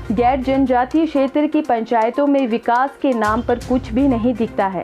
गैर जनजातीय क्षेत्र की पंचायतों में विकास के नाम पर कुछ भी नहीं दिखता है।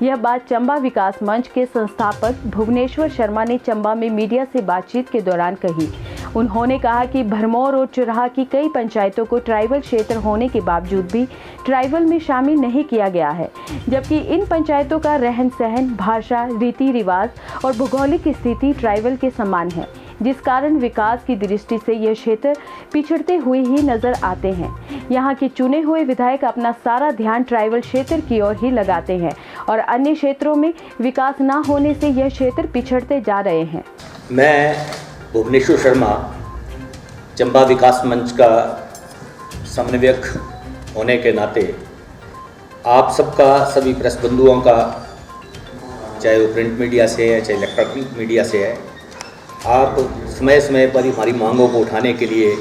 यह बात चंबा विकास मंच के संस्थापक भुवनेश्वर शर्मा ने चंबा में मीडिया से बातचीत के दौरान कही। उन्होंने कहा कि भरमौर और चुराह की कई पंचायतों को ट्राइबल क्षेत्र होने के बावजूद भी ट्राइबल में शामिल नहीं किया गया है, जबकि इन पंचायतों का रहन सहन, भाषा, रीति रिवाज और भौगोलिक स्थिति ट्राइबल के समान है, जिस कारण विकास की दृष्टि से यह क्षेत्र पिछड़ते हुए ही नजर आते हैं। यहाँ के चुने हुए विधायक अपना सारा ध्यान ट्राइबल क्षेत्र की ओर ही लगाते हैं और अन्य क्षेत्रों में विकास न होने से यह क्षेत्र पिछड़ते जा रहे हैं। मैं भुवनेश्वर शर्मा चंबा विकास मंच का समन्वयक होने के नाते आप सबका, सभी प्रेस बंधुओं का, चाहे वो प्रिंट मीडिया से है चाहे इलेक्ट्रॉनिक मीडिया से है, आप समय समय पर हमारी मांगों को उठाने के लिए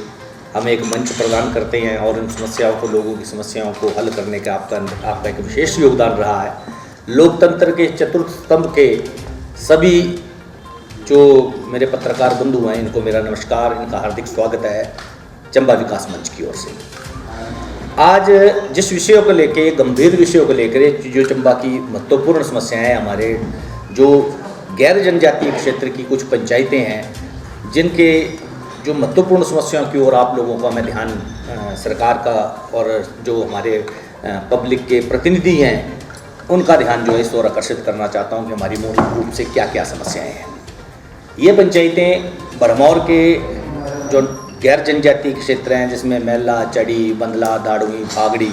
हम एक मंच प्रदान करते हैं और इन समस्याओं को, लोगों की समस्याओं को हल करने का आपका एक विशेष योगदान रहा है। लोकतंत्र के चतुर्थ स्तंभ के सभी जो मेरे पत्रकार बंधु हैं, इनको मेरा नमस्कार, इनका हार्दिक स्वागत है चंबा विकास मंच की ओर से। आज जिस विषयों को लेके, गंभीर विषयों को लेकर, जो चंबा की महत्वपूर्ण समस्याएं हैं, हमारे जो गैर जनजातीय क्षेत्र की कुछ पंचायतें हैं जिनके जो महत्वपूर्ण समस्याओं की ओर आप लोगों का मैं ध्यान, सरकार का और जो हमारे पब्लिक के प्रतिनिधि हैं उनका ध्यान जो है इस ओर आकर्षित करना चाहता हूं कि हमारी मूल रूप से क्या क्या समस्याएं हैं। ये पंचायतें भरमौर के जो गैर जनजातीय क्षेत्र हैं, जिसमें मैला, चड़ी, बंदला, दाड़ुई, भागड़ी,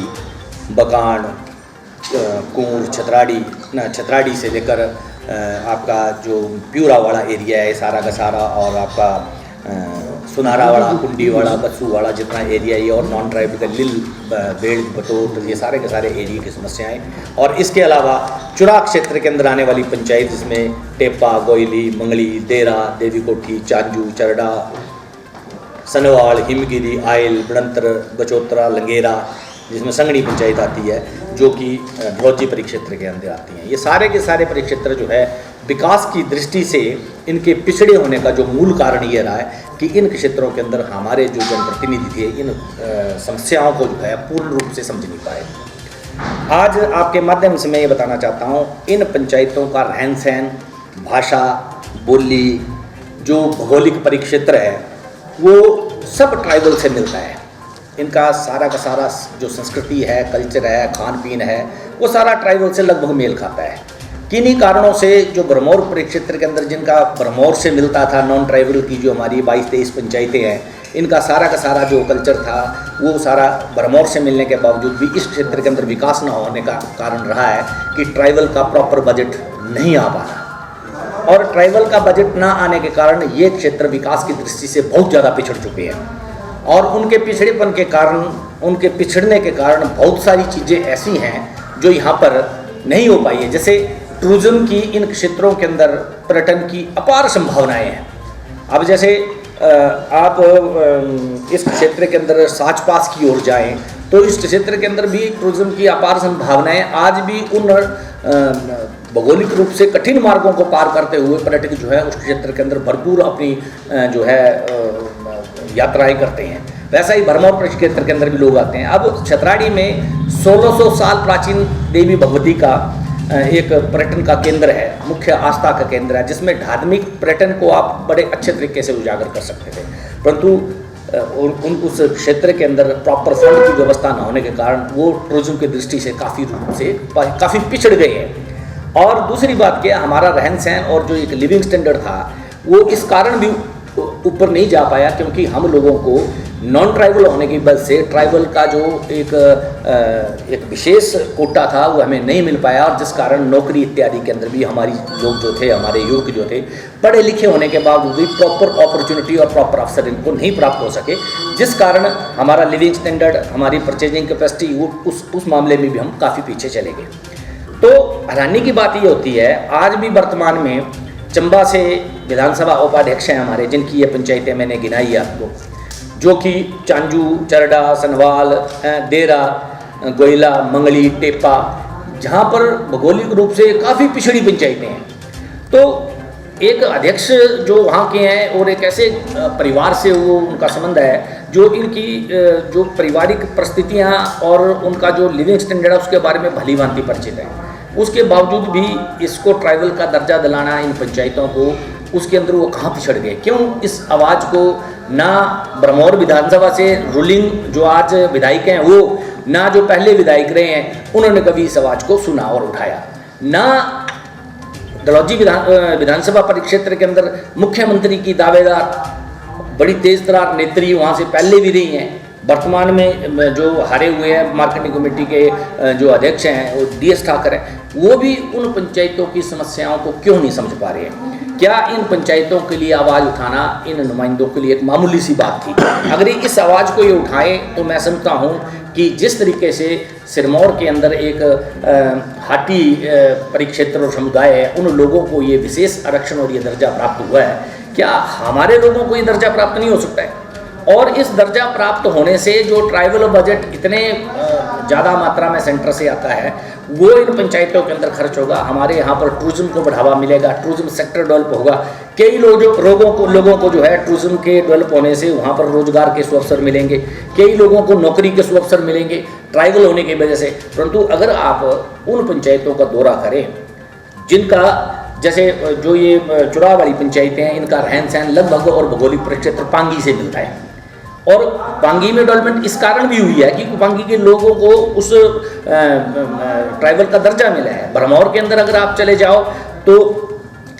बकान, कूर, छतराड़ी से लेकर आपका जो प्यूरावाड़ा एरिया है सारा का सारा, और आपका सुनारावाड़ा, कुंडीवाड़ा, बस्सूवाड़ा जितना एरिया ये, और नॉन ट्राइबल लिल, बेड़, बटोट, ये सारे के सारे एरिया की समस्याएं। और इसके अलावा चुराह क्षेत्र के अंदर आने वाली पंचायत, जिसमें टेपा, गोयली, मंगली, देरा, देवी कोठी, चांजू, चरड़ा, सनवाड़, हिमगिरी, आयल, बड़ंतर, बचोतरा, लंगेरा, जिसमें संगड़ी पंचायत आती है, जो कि ढलोजी परिक्षेत्र के अंदर आती हैं। ये सारे के सारे परिक्षेत्र जो है विकास की दृष्टि से इनके पिछड़े होने का जो मूल कारण ये रहा है कि इन क्षेत्रों के अंदर हमारे जो जनप्रतिनिधि थे इन समस्याओं को जो है पूर्ण रूप से समझ नहीं पाए। आज आपके माध्यम से मैं ये बताना चाहता हूँ, इन पंचायतों का रहन सहन, भाषा, बोली, जो भौगोलिक परिक्षेत्र है वो सब ट्राइबल से मिलता है। इनका सारा का सारा जो संस्कृति है, कल्चर है, खान पीन है, वो सारा ट्राइबल से लगभग मेल खाता है। किन्हीं कारणों से जो भरमौर परिक्षेत्र के अंदर जिनका भरमौर से मिलता था, नॉन ट्राइबल की जो हमारी 22-23 पंचायतें हैं, इनका सारा का सारा जो कल्चर था वो सारा भरमौर से मिलने के बावजूद भी इस क्षेत्र के अंदर विकास न होने का कारण रहा है कि ट्राइबल का प्रॉपर बजट नहीं आ पा रहा, और ट्राइबल का बजट ना आने के कारण ये क्षेत्र विकास की दृष्टि से बहुत ज़्यादा पिछड़ चुके हैं। और उनके पिछड़ेपन के कारण, उनके पिछड़ने के कारण बहुत सारी चीज़ें ऐसी हैं जो यहाँ पर नहीं हो पाई है। जैसे टूरिज्म की इन क्षेत्रों के अंदर पर्यटन की अपार संभावनाएं हैं। अब जैसे आप इस क्षेत्र के अंदर साच पास की ओर जाएं तो इस क्षेत्र के अंदर भी टूरिज्म की अपार संभावनाएं आज भी उन भौगोलिक रूप से कठिन मार्गों को पार करते हुए पर्यटक जो है उस क्षेत्र के अंदर भरपूर अपनी जो है यात्राएं करते हैं। वैसा ही भरमौर परिक्षेत्र के अंदर भी लोग आते हैं। अब छतराड़ी में 1600 साल प्राचीन देवी भगवती का एक पर्यटन का केंद्र है, मुख्य आस्था का केंद्र है, जिसमें धार्मिक पर्यटन को आप बड़े अच्छे तरीके से उजागर कर सकते थे, परंतु उस क्षेत्र के अंदर प्रॉपर फंड की व्यवस्था न होने के कारण वो टूरिज्म की दृष्टि से काफ़ी पिछड़ गए हैं। और दूसरी बात क्या, हमारा रहन सहन और जो एक लिविंग स्टैंडर्ड था वो इस कारण भी ऊपर नहीं जा पाया क्योंकि हम लोगों को नॉन ट्राइबल होने की वजह से ट्राइबल का जो एक विशेश कोटा था वो हमें नहीं मिल पाया, और जिस कारण नौकरी इत्यादि के अंदर भी हमारी लोग जो थे, हमारे युवक जो थे, पढ़े लिखे होने के बावजूद भी प्रॉपर अपॉर्चुनिटी और प्रॉपर अवसर इनको नहीं प्राप्त हो सके, जिस कारण हमारा लिविंग स्टैंडर्ड, हमारी परचेजिंग कैपेसिटी वो उस मामले में भी हम काफ़ी पीछे चले गए। तो हैरानी की बात ये होती है, आज भी वर्तमान में चंबा से विधानसभा उपाध्यक्ष हैं हमारे, जिनकी ये पंचायतें मैंने गिनाई आपको, जो कि चांजू, चरड़ा, सनवाल, देरा, गोयला, मंगली, टेपा, जहाँ पर भौगोलिक रूप से काफ़ी पिछड़ी पंचायतें हैं। तो एक अध्यक्ष जो वहाँ के हैं और एक ऐसे परिवार से वो उनका संबंध है जो इनकी जो पारिवारिक परिस्थितियाँ और उनका जो लिविंग स्टैंडर्ड है उसके बारे में भली भांति परिचित है। उसके बावजूद भी इसको ट्राइबल का दर्जा दिलाना इन पंचायतों को, उसके अंदर वो कहाँ पिछड़ गए? क्यों इस आवाज़ को ना ब्रह्मौर विधानसभा से रूलिंग जो आज विधायक हैं वो, ना जो पहले विधायक रहे हैं उन्होंने कभी इस आवाज़ को सुना और उठाया, ना डलहौजी विधानसभा परिक्षेत्र के अंदर मुख्यमंत्री की दावेदार बड़ी तेज तरार नेत्री वहाँ से पहले भी रही हैं, वर्तमान में जो हारे हुए हैं मार्केटिंग कमेटी के जो अध्यक्ष हैं वो DS ठाकर हैं, वो भी उन पंचायतों की समस्याओं को क्यों नहीं समझ पा रहे हैं? क्या इन पंचायतों के लिए आवाज़ उठाना इन नुमाइंदों के लिए एक मामूली सी बात थी? अगर इस आवाज़ को ये उठाएं तो मैं समझता हूँ कि जिस तरीके से सिरमौर के अंदर एक हाटी परिक्षेत्र और समुदाय है, उन लोगों को ये विशेष आरक्षण और ये दर्जा प्राप्त हुआ है, क्या हमारे लोगों को ये दर्जा प्राप्त नहीं हो सकता है? और इस दर्जा प्राप्त होने से जो ट्राइबल बजट इतने ज़्यादा मात्रा में सेंटर से आता है वो इन पंचायतों के अंदर खर्च होगा। हमारे यहाँ पर टूरिज्म को बढ़ावा मिलेगा, टूरिज्म सेक्टर डेवलप होगा, कई लोगों को जो है टूरिज्म के डेवलप होने से वहाँ पर रोजगार के सुअवसर मिलेंगे, कई लोगों को नौकरी के सुअवसर मिलेंगे ट्राइबल होने की वजह से। परंतु अगर आप उन पंचायतों का दौरा करें जिनका, जैसे जो ये चुराव वाली पंचायतें हैं, इनका रहन सहन लगभग और भौगोलिक परिक्षेत्र पांगी से मिलता है, और पांगी में डेवलपमेंट इस कारण भी हुई है कि पांगी के लोगों को उस ट्राइबल का दर्जा मिला है। ब्रह्मौर के अंदर अगर आप चले जाओ तो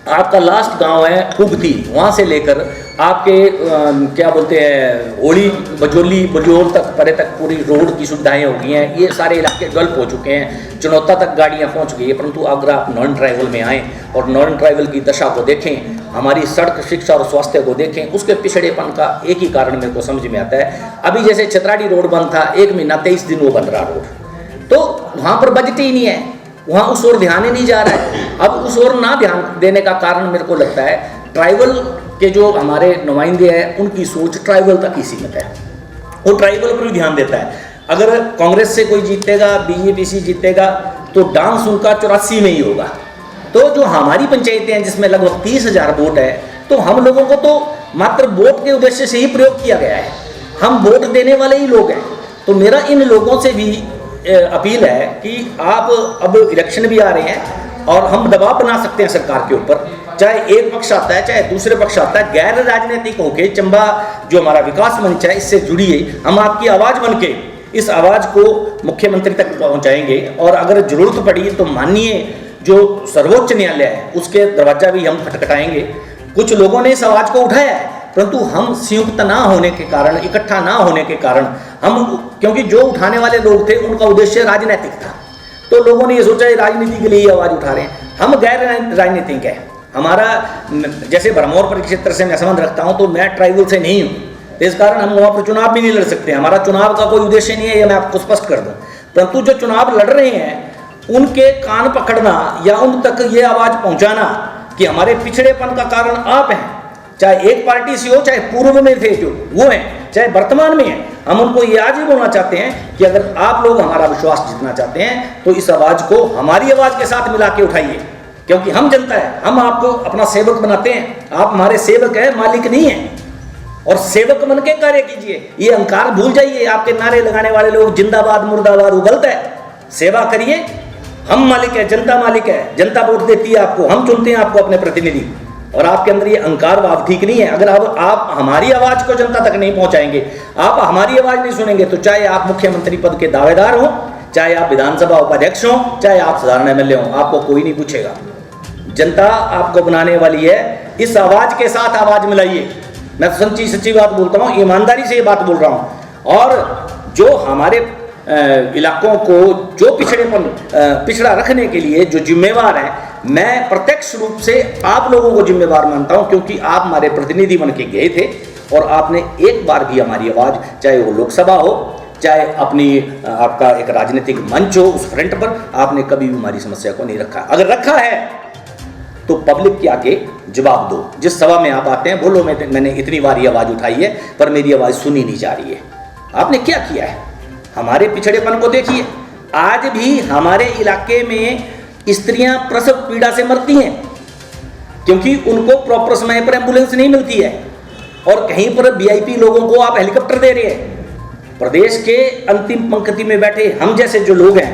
आपका लास्ट गांव है कुगती, वहाँ से लेकर आपके क्या बोलते हैं होली बजोली बजोल तक परे तक पूरी रोड की सुविधाएं हो गई हैं, ये सारे इलाके डेवलप हो चुके हैं, चुनौता तक गाड़ियाँ पहुँच गई है। परंतु अगर आप नॉन ट्राइबल में आएँ और नॉन ट्राइबल की दशा को देखें, हमारी सड़क शिक्षा और स्वास्थ्य को देखें, उसके पिछड़ेपन का एक ही कारण मेरे को समझ में आता है। अभी जैसे छतराड़ी रोड बंद था, 1 महीना 23 दिन वो बन रहा रोड, तो वहाँ पर बजट ही नहीं है, वहाँ उस ओर ध्यान ही नहीं जा रहा है। अब उस ओर ना ध्यान देने का कारण मेरे को लगता है ट्राइबल के जो हमारे नुमाइंदे हैं उनकी सोच ट्राइबल तक ही सीमित है, वो ट्राइबल पर भी ध्यान देता है। अगर कांग्रेस से कोई जीतेगा, BJP से जीतेगा तो डांस उनका 84 में ही होगा। तो जो हमारी पंचायतें हैं जिसमें लगभग 30,000 वोट है, तो हम लोगों को तो मात्र वोट के उद्देश्य से ही प्रयोग किया गया है, हम वोट देने वाले ही लोग हैं। तो मेरा इन लोगों से भी अपील है कि आप, अब इलेक्शन भी आ रहे हैं और हम दबाव बना सकते हैं सरकार के ऊपर, चाहे एक पक्ष आता है चाहे दूसरे पक्ष आता है, गैर राजनीतिक होके चंबा जो हमारा विकास मंच है इससे जुड़िए, हम आपकी आवाज़ बन के इस आवाज़ को मुख्यमंत्री तक पहुंचाएंगे। और अगर जरूरत पड़ी तो माननीय जो सर्वोच्च न्यायालय है उसके दरवाजा भी हम खटखटाएंगे। कुछ लोगों ने इस आवाज़ को उठाया है, परंतु हम संयुक्त ना होने के कारण, इकट्ठा ना होने के कारण, हम, क्योंकि जो उठाने वाले लोग थे उनका उद्देश्य राजनीतिक था, तो लोगों ने ये सोचा राजनीति के लिए आवाज़ उठा रहे हैं। हम गैर राजनीतिक है, हमारा जैसे ब्रह्मौर परिक्षेत्र से मैं संबंध रखता हूँ तो मैं ट्राइबल से नहीं हूँ, इस कारण हम वहाँ पर चुनाव भी नहीं लड़ सकते, हमारा चुनाव का कोई उद्देश्य नहीं है, ये मैं आपको स्पष्ट कर दूँ। परंतु जो चुनाव लड़ रहे हैं उनके कान पकड़ना या उन तक ये आवाज़ पहुँचाना कि हमारे पिछड़ेपन का कारण आप हैं, चाहे एक पार्टी से हो, चाहे पूर्व में थे जो वो हैं, चाहे वर्तमान में हैं, हम उनको ये आज ही बोलना चाहते हैं कि अगर आप लोग हमारा विश्वास जीतना चाहते हैं तो इस आवाज़ को हमारी आवाज़ के साथ मिला के उठाइए, क्योंकि हम जनता है, हम आपको अपना सेवक बनाते हैं, आप हमारे सेवक हैं, मालिक नहीं हैं। और सेवक बन के कार्य कीजिए, ये अहंकार भूल जाइए। आपके नारे लगाने वाले लोग जिंदाबाद मुर्दाबाद, वो गलत है। सेवा करिए, हम मालिक है, जनता मालिक है, जनता वोट देती है आपको, हम चुनते हैं आपको अपने प्रतिनिधि, और आपके अंदर ये अहंकार भाव ठीक नहीं है। अगर अब आप हमारी आवाज़ को जनता तक नहीं पहुंचाएंगे, आप हमारी आवाज़ नहीं सुनेंगे, तो चाहे आप मुख्यमंत्री पद के दावेदार हो, चाहे आप विधानसभा उपाध्यक्ष हो, चाहे आप साधारण MLA हो, आपको कोई नहीं पूछेगा। जनता आपको बनाने वाली है, इस आवाज़ के साथ आवाज़ मिलाइए। मैं सच्ची बात बोलता हूँ, ईमानदारी से ये बात बोल रहा हूँ। और जो हमारे इलाकों को जो पिछड़ा रखने के लिए जो जिम्मेवार है, मैं प्रत्यक्ष रूप से आप लोगों को जिम्मेवार मानता हूं, क्योंकि आप हमारे प्रतिनिधि बन के गए थे और आपने एक बार भी हमारी आवाज़, चाहे वो लोकसभा हो, चाहे अपनी आपका एक राजनीतिक मंच हो, उस फ्रंट पर आपने कभी भी हमारी समस्या को नहीं रखा। अगर रखा है तो पब्लिक के आगे जवाब दो। जिस सभा में आप आते हैं बोलो मैंने इतनी बार ये आवाज़ उठाई है पर मेरी आवाज़ सुनी नहीं जा रही है। आपने क्या किया है? हमारे पिछड़ेपन को देखिए। आज भी हमारे इलाके में स्त्रियां प्रसव पीड़ा से मरती हैं क्योंकि उनको प्रॉपर समय पर एम्बुलेंस नहीं मिलती है। और कहीं पर वीआईपी लोगों को आप हेलीकॉप्टर दे रहे हैं। प्रदेश के अंतिम पंक्ति में बैठे हम जैसे जो लोग हैं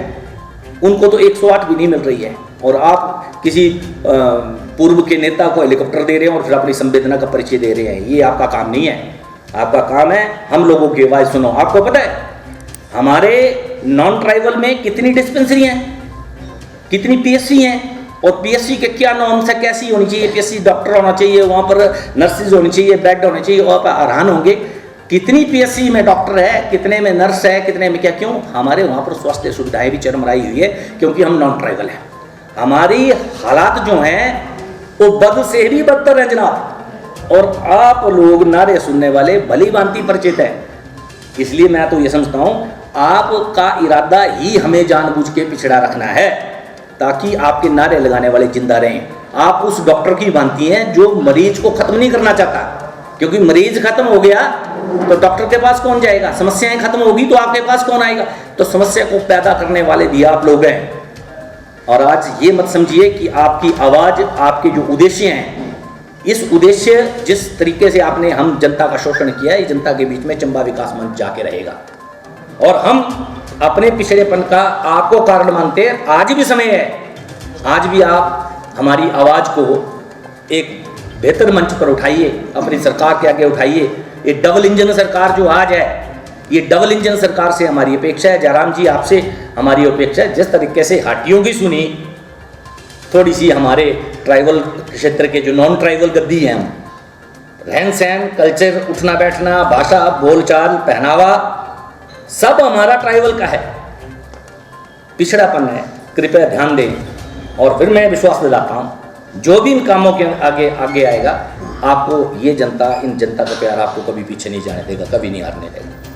उनको तो 108 भी नहीं मिल रही है, और आप किसी पूर्व के नेता को हेलीकॉप्टर दे रहे हैं और फिर अपनी संवेदना का परिचय दे रहे हैं। ये आपका काम नहीं है। आपका काम है हम लोगों की आवाज़ सुनो। आपको पता है हमारे नॉन ट्राइबल में कितनी डिस्पेंसरी हैं, कितनी पीएससी हैं, और पीएससी के क्या नॉर्म्स है, कैसी होनी चाहिए पीएससी? डॉक्टर होना चाहिए, वहाँ पर नर्सिस होनी चाहिए, बेड होने चाहिए। और आप हैरान होंगे कितनी पीएससी में डॉक्टर है, कितने में नर्स है, कितने में क्या। क्यों? हमारे वहाँ पर स्वास्थ्य सुविधाएं भी चरमराई हुई है, क्योंकि हम नॉन ट्राइबल हैं। हमारी हालात जो हैं वो बद से भी बदतर हैं जनाब, और आप लोग नारे सुनने वाले भली भांति परिचित हैं। इसलिए मैं तो ये समझता हूँ आपका इरादा ही हमें जानबूझ के पिछड़ा रखना है, ताकि आपके नारे लगाने वाले जिंदा रहें। आप उस डॉक्टर की भांति हैं जो मरीज को खत्म नहीं करना चाहता, क्योंकि मरीज खत्म हो गया तो डॉक्टर के पास कौन जाएगा? समस्याएं खत्म होगी तो आपके पास कौन आएगा? तो समस्या को पैदा करने वाले भी आप लोग हैं। और आज ये मत समझिए कि आपकी आवाज़, आपके जो उद्देश्य हैं, इस उद्देश्य जिस तरीके से आपने हम जनता का शोषण किया है, जनता के बीच में चंबा विकास मंच जाके रहेगा। और हम अपने पिछड़ेपन का आपको कारण मानते हैं। आज भी समय है, आज भी आप हमारी आवाज़ को एक बेहतर मंच पर उठाइए, अपनी सरकार के आगे उठाइए। ये डबल इंजन सरकार जो आज है, ये डबल इंजन सरकार से हमारी अपेक्षा है। जयराम जी आपसे हमारी अपेक्षा है, जिस तरीके से हाटियों की सुनी, थोड़ी सी हमारे ट्राइबल क्षेत्र के जो नॉन ट्राइबल गद्दी हैं, हम रहन सहन, कल्चर, उठना बैठना, भाषा, बोलचाल, पहनावा सब हमारा ट्राइबल का है, पिछड़ापन है। कृपया ध्यान दें। और फिर मैं विश्वास दिलाता हूँ जो भी इन कामों के आगे आएगा, आपको ये जनता, इन जनता का प्यार आपको कभी पीछे नहीं जाने देगा, कभी नहीं हारने देगा।